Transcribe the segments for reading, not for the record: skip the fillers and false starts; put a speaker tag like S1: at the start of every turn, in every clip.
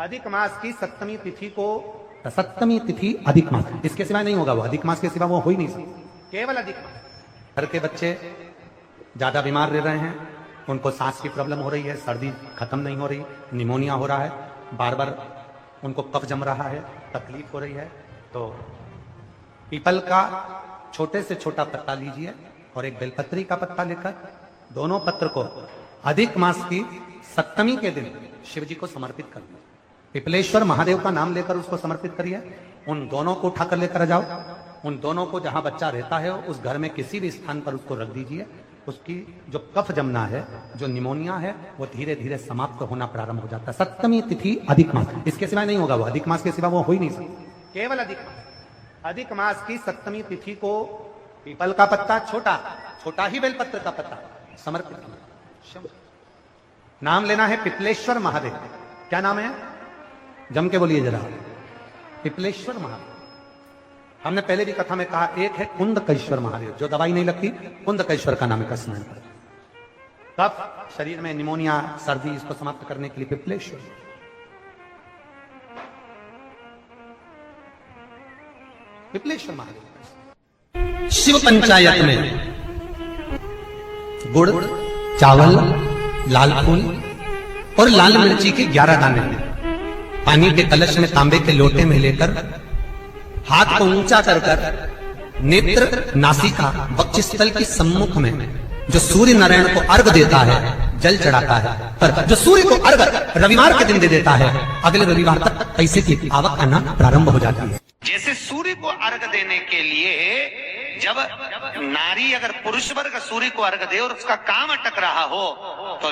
S1: अधिक मास की सप्तमी तिथि को, सप्तमी तिथि अधिक मास, इसके सिवा नहीं होगा वो, अधिक मास के सिवा वो हो ही नहीं सकता, केवल अधिक मास। घर के बच्चे ज्यादा बीमार रह रहे हैं, उनको सांस की प्रॉब्लम हो रही है, सर्दी खत्म नहीं हो रही, निमोनिया हो रहा है, बार बार उनको कफ जम रहा है, तकलीफ हो रही है, तो पीपल का छोटे से छोटा पत्ता लीजिए और एक बेलपत्री का पत्ता लेकर दोनों पत्र को अधिक मास की सप्तमी के दिन शिव जी को समर्पित कर दिया। पिपलेश्वर महादेव का नाम लेकर उसको समर्पित करिए। उन दोनों को उठाकर लेकर जाओ, उन दोनों को जहां बच्चा रहता है उस घर में किसी भी स्थान पर उसको रख दीजिए। उसकी जो कफ जमना है, जो निमोनिया है, वो धीरे धीरे समाप्त होना प्रारंभ हो जाता है। सप्तमी तिथि अधिक मास, इसके सिवा नहीं होगा वो, अधिक मास के सिवा वो हो ही नहीं सकता, केवल अधिक मास। अधिक मास की सप्तमी तिथि को पीपल का पत्ता, छोटा छोटा ही बेलपत्र का पत्ता समर्पित किया। नाम लेना है पिपलेश्वर महादेव। क्या नाम है? जम के बोलिए जरा, पिपलेश्वर महादेव। हमने पहले भी कथा में कहा, एक है कुंदकेश्वर महादेव, जो दवाई नहीं लगती, कुंदकेश्वर का नाम है स्नान पर। कफ शरीर में, निमोनिया, सर्दी, इसको समाप्त करने के लिए पिपलेश्वर। पिपलेश्वर महादेव। शिव पंचायत में गुड़, चावल, लाल फूल और लाल मिर्ची के 11 दाने पानी के कलश में तांबे के लोटे में लेकर हाथ को ऊंचा कर कर नेत्र, नासिका, वक्षस्थल के सम्मुख में जो सूर्य नारायण को अर्घ देता है, जल चढ़ाता है, पर जो सूर्य को अर्घ रविवार के दिन दे देता है, अगले रविवार तक पैसे की आवक आना प्रारंभ हो जाती है।
S2: जैसे सूर्य को अर्घ देने के लिए जब नारी, अगर पुरुष वर्ग सूर्य को अर्घ दे और उसका काम अटक रहा हो, तो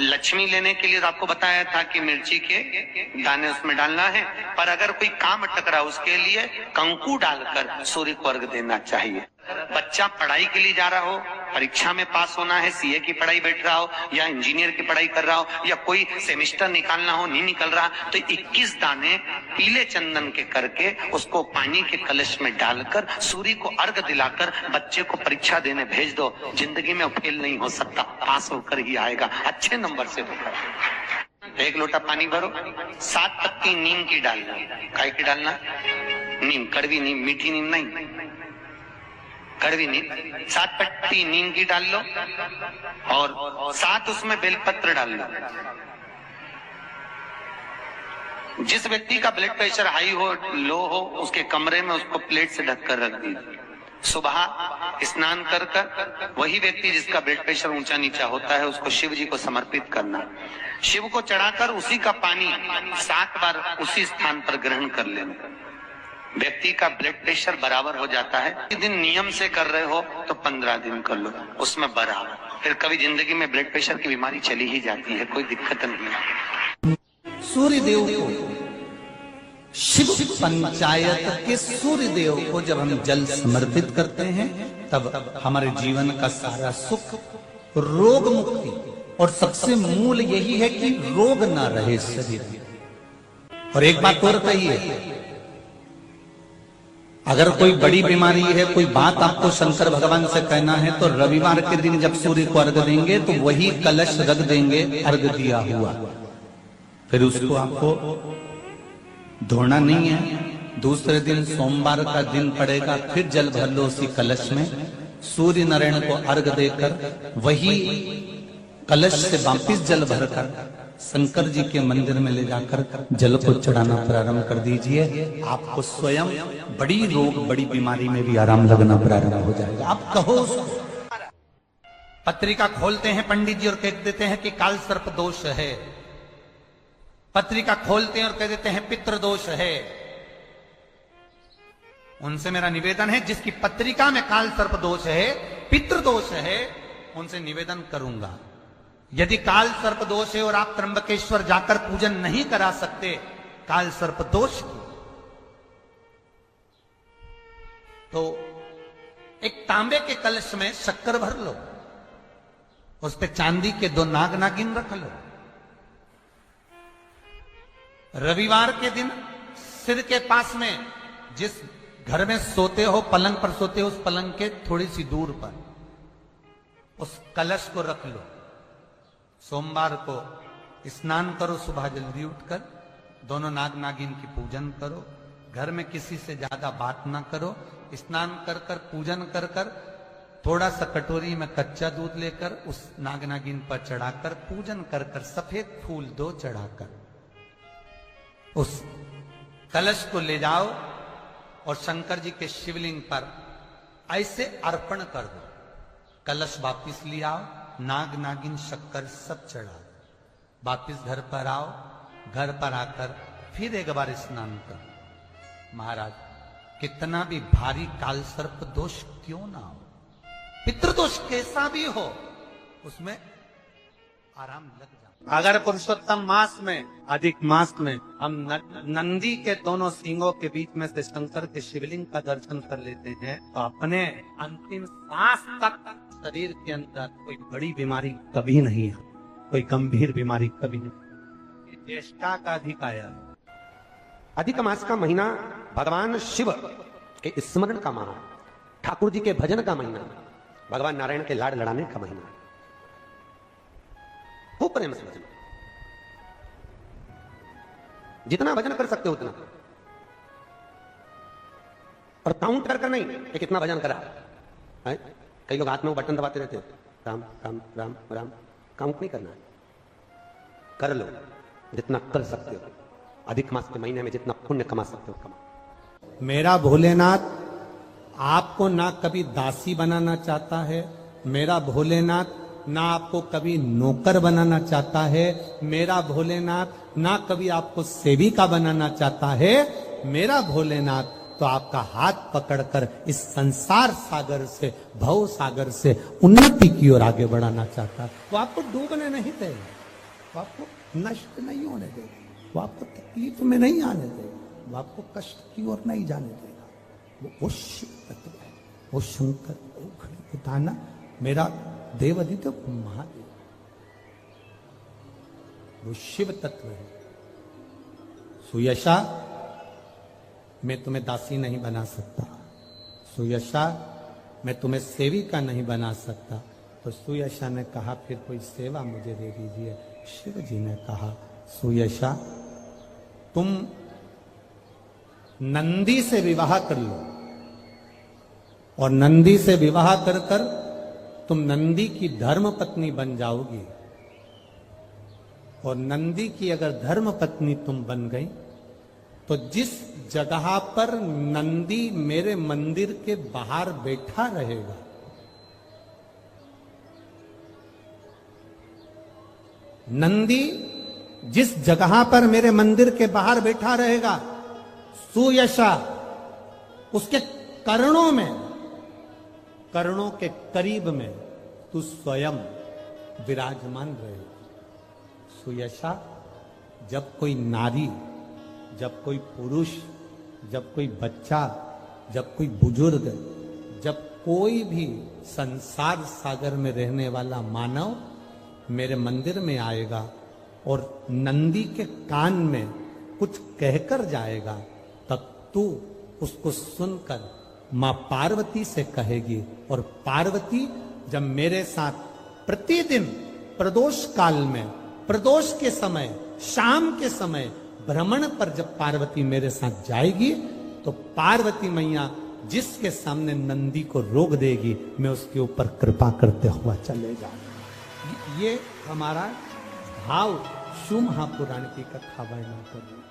S2: लक्ष्मी लेने के लिए आपको बताया था कि मिर्ची के दाने उसमें डालना है, पर अगर कोई काम अटक रहा उसके लिए कंकु डालकर सूर्य को अर्घ देना चाहिए। बच्चा पढ़ाई के लिए जा रहा हो, परीक्षा में पास होना है, सीए की पढ़ाई बैठ रहा हो या इंजीनियर की पढ़ाई कर रहा हो या कोई सेमेस्टर निकालना हो, नहीं निकल रहा, तो 21 दाने पीले चंदन के करके उसको पानी के कलश में डालकर सूर्य को अर्घ दिलाकर बच्चे को परीक्षा देने भेज दो। जिंदगी में फेल नहीं हो सकता, पास होकर ही आएगा, अच्छे नंबर से होकर। एक लोटा पानी भरो, 7 पत्ती नीम की डालना। काय की डालना? नीम, कड़वी नीम, मीठी नीम नहीं, कड़वी नीम। 7 पत्ती नीम की डाल लो और 7 उसमें बेलपत्र डाल लो। जिस व्यक्ति का ब्लड प्रेशर हाई हो, लो हो, उसके कमरे में उसको प्लेट से ढककर रख दीजिए। सुबह स्नान कर कर वही व्यक्ति जिसका ब्लड प्रेशर ऊंचा नीचा होता है, उसको शिव जी को समर्पित करना। शिव को चढ़ाकर उसी का पानी 7 बार उसी स्थान पर ग्रहण कर लेना। व्यक्ति का ब्लड प्रेशर बराबर हो जाता है। एक दिन नियम से कर रहे हो तो 15 दिन कर लो, उसमें बराबर। फिर कभी जिंदगी में ब्लड प्रेशर की बीमारी चली ही जाती है, कोई दिक्कत नहीं है।
S1: सूर्य देव को, शिव पंचायत के सूर्य देव को जब हम जल समर्पित करते हैं, तब हमारे जीवन का सारा सुख, रोग मुक्ति, और सबसे मूल यही है कि रोग ना रहे शरीर में। और एक बात और कहिए, अगर कोई बड़ी बीमारी है, कोई बात आपको शंकर भगवान से कहना है, तो रविवार के दिन जब सूर्य को अर्घ देंगे तो वही कलश रख देंगे अर्घ दिया हुआ, फिर उसको आपको धोना नहीं है। दूसरे दिन सोमवार का दिन पड़ेगा, फिर जल भर लो उसी कलश में, सूर्य नारायण को अर्घ देकर वही कलश से वापिस जल भरकर शंकर जी के मंदिर में ले जाकर जल को चढ़ाना प्रारंभ कर दीजिए। आपको स्वयं बड़ी रोग, बड़ी बीमारी में भी आराम लगना प्रारंभ हो जाएगा। आप कहो उसको। पत्रिका खोलते हैं पंडित जी और कह देते हैं कि काल सर्प दोष है। पत्रिका खोलते हैं और कह देते हैं पितृ दोष है। उनसे मेरा निवेदन है, जिसकी पत्रिका में काल सर्प दोष है, पितृ दोष है, उनसे निवेदन करूंगा, यदि काल सर्प दोष है और आप त्र्यंबकेश्वर जाकर पूजन नहीं करा सकते काल सर्प दोष की, तो एक तांबे के कलश में शक्कर भर लो, उस पे चांदी के 2 नाग नागिन रख लो। रविवार के दिन सिर के पास में, जिस घर में सोते हो, पलंग पर सोते हो, उस पलंग के थोड़ी सी दूर पर उस कलश को रख लो। सोमवार को स्नान करो, सुबह जल्दी उठकर दोनों नाग नागिन की पूजन करो, घर में किसी से ज्यादा बात ना करो, स्नान कर कर पूजन कर कर थोड़ा सा कटोरी में कच्चा दूध लेकर उस नाग नागिन पर चढ़ाकर पूजन कर कर सफेद फूल दो चढ़ाकर उस कलश को ले जाओ और शंकर जी के शिवलिंग पर ऐसे अर्पण कर दो। कलश वापिस ले आओ, नाग नागिन शक्कर सब चढ़ा, वापिस घर पर आओ, घर पर आकर फिर एक बार स्नान करो। महाराज कितना भी भारी काल सर्प दोष क्यों ना हो, पितृदोष कैसा भी हो, उसमें आराम लग जाए। अगर पुरुषोत्तम मास में, अधिक मास में हम नंदी के दोनों सींगों के बीच में से शंकर के शिवलिंग का दर्शन कर लेते हैं तो अपने अंतिम सांस तक शरीर के अंदर कोई बड़ी बीमारी कभी नहीं है, कोई गंभीर बीमारी कभी नहीं। ज्येष्ठा का अधिक आया,
S3: अधिक मास का महीना भगवान शिव के स्मरण का माह, ठाकुर जी के भजन का महीना, भगवान नारायण के लाड़ लड़ाने का महीना। खूब प्रेम से भजन, जितना भजन कर सकते हो उतना, और काउंट कर कर नहीं कि कितना भजन करा है। कई लोग हाथ में वो बटन दबाते रहते हैं, राम राम राम राम, काउंट नहीं करना है, कर लो जितना कर सकते हो। अधिक मास के महीने में जितना पुण्य कमा सकते हो कमा।
S1: मेरा भोलेनाथ आपको ना कभी दासी बनाना चाहता है, मेरा भोलेनाथ ना आपको कभी नौकर बनाना चाहता है, मेरा भोलेनाथ ना कभी आपको सेविका बनाना चाहता है। मेरा भोलेनाथ तो आपका हाथ पकड़कर इस संसार सागर से, भव सागर से उन्नति की ओर आगे बढ़ाना चाहता है। वो आपको डूबने नहीं देगा, वो आपको नष्ट नहीं होने देगा, वो आपको तकलीफ में नहीं आने देगा, वो आपको कष्ट की ओर नहीं जाने देगा। वो शिव तत्व है, वो शंकर, वो खड़ीपुताना, मेरा देवादित्य महादेव, वो शिव तत्व है। सुयशा मैं तुम्हें दासी नहीं बना सकता, सुयशा मैं तुम्हें सेविका नहीं बना सकता। तो सुयशा ने कहा फिर कोई सेवा मुझे दे दीजिए। शिव जी ने कहा सुयशा तुम नंदी से विवाह कर लो, और नंदी से विवाह कर कर तुम नंदी की धर्म पत्नी बन जाओगी, और नंदी की अगर धर्म पत्नी तुम बन गई तो जिस जगह पर नंदी मेरे मंदिर के बाहर बैठा रहेगा, नंदी जिस जगह पर मेरे मंदिर के बाहर बैठा रहेगा, सुयशा उसके कर्णों में, कर्णों के करीब में तू स्वयं विराजमान रहे। सुयशा जब कोई नारी, जब कोई पुरुष, जब कोई बच्चा, जब कोई बुजुर्ग, जब कोई भी संसार सागर में रहने वाला मानव मेरे मंदिर में आएगा और नंदी के कान में कुछ कहकर जाएगा, तब तू उसको सुनकर मां पार्वती से कहेगी। और पार्वती जब मेरे साथ प्रतिदिन प्रदोष काल में, प्रदोष के समय, शाम के समय भ्रमण पर जब पार्वती मेरे साथ जाएगी तो पार्वती मैया जिसके सामने नंदी को रोक देगी, मैं उसके ऊपर कृपा करते हुआ चले जाऊंगा। ये हमारा भाव शिव महापुराण की कथा वर्णन कर रही है।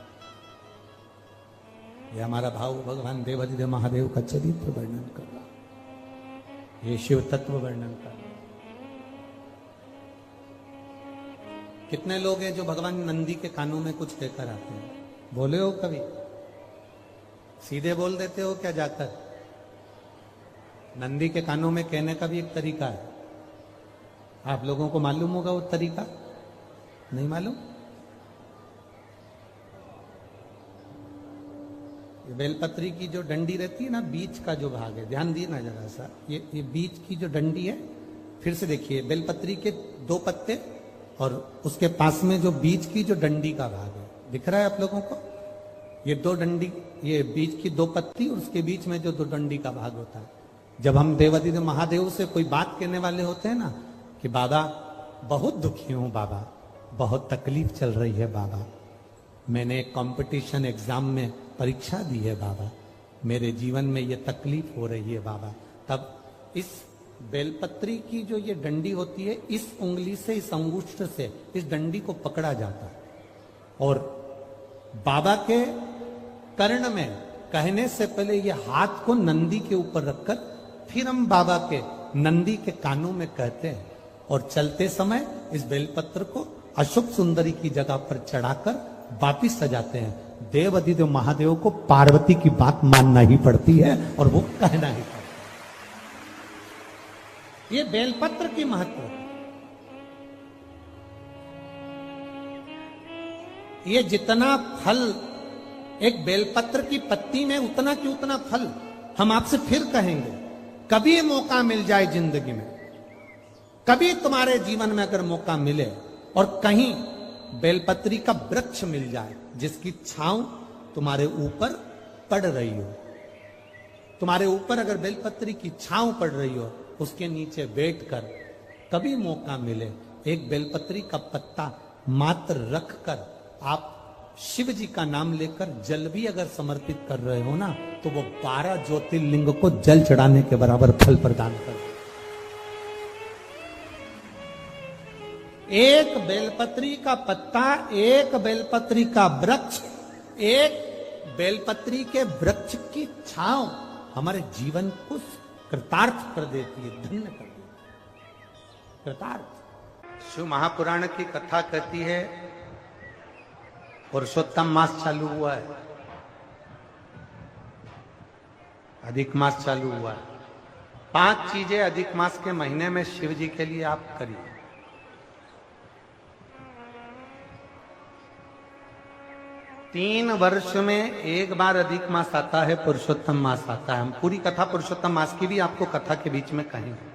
S1: ये हमारा भाव भगवान देवादिदेव महादेव का चरित्र वर्णन कर रहा, ये शिव तत्व वर्णन कर रहा। कितने लोग हैं जो भगवान नंदी के कानों में कुछ कहकर आते हैं? बोले हो कभी? सीधे बोल देते हो क्या जाकर? नंदी के कानों में कहने का भी एक तरीका है। आप लोगों को मालूम होगा वो तरीका? नहीं मालूम? बेलपत्री की जो डंडी रहती है ना, बीच का जो भाग है, ध्यान दिए ना जरा सा, ये बीच की जो डंडी है, फिर से देखिए, बेलपत्री के 2 पत्ते और उसके पास में जो बीच की जो डंडी का भाग है, दिख रहा है आप लोगों को? ये 2 डंडी, ये बीच की 2 पत्ती और उसके बीच में जो 2 डंडी का भाग होता है। जब हम देवादिदेव महादेव से कोई बात कहने वाले होते हैं ना कि बाबा बहुत दुखी हूं, बाबा बहुत तकलीफ चल रही है बाबा, मैंने एक कंपटीशन एग्जाम में परीक्षा दी है बाबा, मेरे जीवन में ये तकलीफ हो रही है बाबा। तब इस बेलपत्री की जो ये डंडी होती है, इस उंगली से, इस अंगुष्ठ से इस डंडी को पकड़ा जाता है और बाबा के कर्ण में कहने से पहले ये हाथ को नंदी के ऊपर रखकर फिर हम बाबा के नंदी के कानों में कहते हैं और चलते समय इस बेलपत्र को अशुभ सुंदरी की जगह पर चढ़ाकर वापिस सजाते हैं। देव अधिदेव महादेव को पार्वती की बात मानना ही पड़ती है और वो कहना ही पड़ता है। ये बेलपत्र की महत्व है। ये जितना फल एक बेलपत्र की पत्ती में, उतना की उतना फल। हम आपसे फिर कहेंगे, कभी मौका मिल जाए जिंदगी में, कभी तुम्हारे जीवन में अगर मौका मिले और कहीं बेलपत्री का वृक्ष मिल जाए जिसकी छांव तुम्हारे ऊपर पड़ रही हो, तुम्हारे ऊपर अगर बेलपत्री की छांव पड़ रही हो, उसके नीचे बैठकर कभी मौका मिले, एक बेलपत्री का पत्ता मात्र रखकर आप शिव जी का नाम लेकर जल भी अगर समर्पित कर रहे हो ना, तो वो 12 ज्योतिर्लिंग को जल चढ़ाने के बराबर फल प्रदान कर। एक बेलपत्री का पत्ता, एक बेलपत्री का वृक्ष, एक बेलपत्री के वृक्ष की छांव हमारे जीवन को कृतार्थ कर देती है, धन्य कर देती है, कृतार्थ।
S3: शिव महापुराण की कथा कहती है, पुरुषोत्तम मास चालू हुआ है, अधिक मास चालू हुआ है। 5 चीजें अधिक मास के महीने में शिव जी के लिए आप करिए। तीन वर्ष में एक बार अधिक मास आता है, पुरुषोत्तम मास आता है। हम पूरी कथा पुरुषोत्तम मास की भी आपको कथा के बीच में कहेंगे।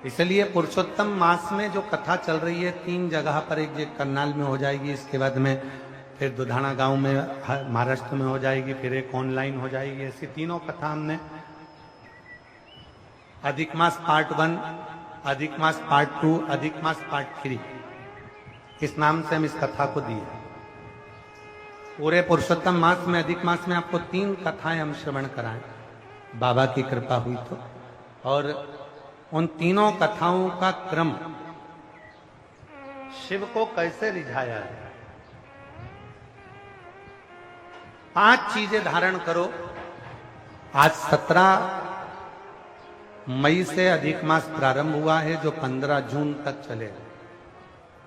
S3: इसलिए पुरुषोत्तम मास में जो कथा चल रही है 3 जगह पर, एक करनाल में हो जाएगी, इसके बाद में फिर दुधाना गांव में महाराष्ट्र में हो जाएगी, फिर एक ऑनलाइन हो जाएगी। ऐसी तीनों कथा हमने अधिक मास पार्ट 1, अधिक मास पार्ट 2, अधिक मास पार्ट 3, इस नाम से हम इस कथा को दिए। पूरे पुरुषोत्तम मास में, अधिक मास में आपको 3 कथाएं हम श्रवण कराएं, बाबा की कृपा हुई तो। और उन तीनों कथाओं का क्रम, शिव को कैसे रिझाया है। 5 चीजें धारण करो। आज 17 मई से अधिक मास प्रारंभ हुआ है, जो 15 जून तक चलेगा।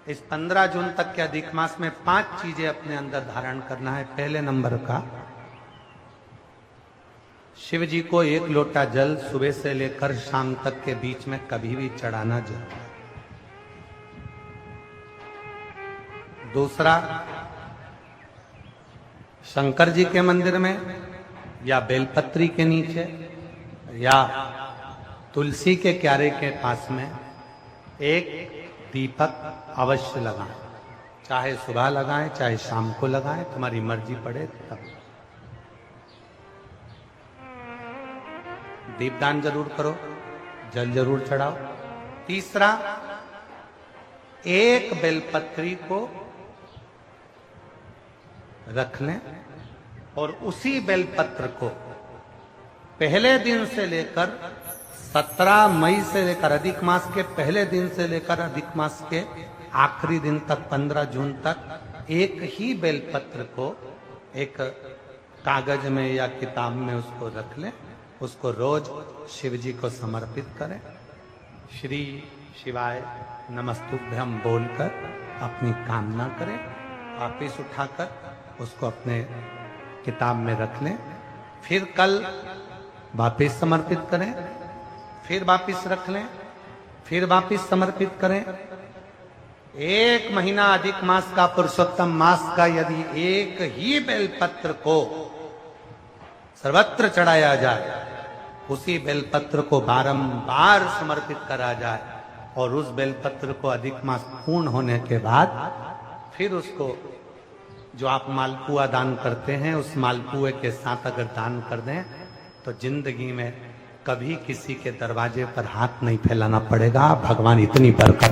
S3: इस 15 जून तक के अधिक मास में 5 चीजें अपने अंदर धारण करना है। पहले नंबर का, शिव जी को 1 लोटा जल सुबह से लेकर शाम तक के बीच में कभी भी चढ़ाना जरूर। दूसरा, शंकर जी के मंदिर में या बेलपत्री के नीचे या तुलसी के क्यारे के पास में एक दीपक अवश्य लगाएं। चाहे सुबह लगाएं, चाहे शाम को लगाएं, तुम्हारी मर्जी पड़े तब। दीपदान जरूर करो, जल जरूर चढ़ाओ। तीसरा, एक बेलपत्री को रख लें और उसी बेलपत्र को पहले दिन से लेकर 17 मई से लेकर, अधिक मास के पहले दिन से लेकर अधिक मास के आखिरी दिन तक 15 जून तक एक ही बेलपत्र को एक कागज में या किताब में उसको रख लें। उसको रोज शिव जी को समर्पित करें। श्री शिवाय नमस्तुभ्यम बोलकर अपनी कामना करें। वापिस उठाकर उसको अपने किताब में रख लें। फिर कल वापिस समर्पित करें, फिर वापिस रख लें, फिर वापिस समर्पित करें। 1 महीना अधिक मास का, पुरुषोत्तम मास का, यदि एक ही बेलपत्र को सर्वत्र चढ़ाया जाए, उसी बेलपत्र को बारंबार समर्पित करा जाए और उस बेलपत्र को अधिक मास पूर्ण होने के बाद फिर उसको जो आप मालपुआ दान करते हैं, उस मालपुए के साथ अगर दान कर दें तो जिंदगी में कभी किसी के दरवाजे पर हाथ नहीं फैलाना पड़ेगा। भगवान इतनी बरकत